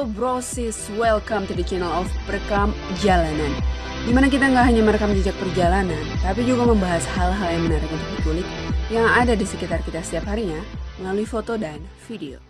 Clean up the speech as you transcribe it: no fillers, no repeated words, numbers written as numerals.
Halo brosis, welcome to the channel of Perekam Jalanan, dimana kita nggak hanya merekam jejak perjalanan, tapi juga membahas hal-hal yang menarik untuk dikulik yang ada di sekitar kita setiap harinya melalui foto dan video.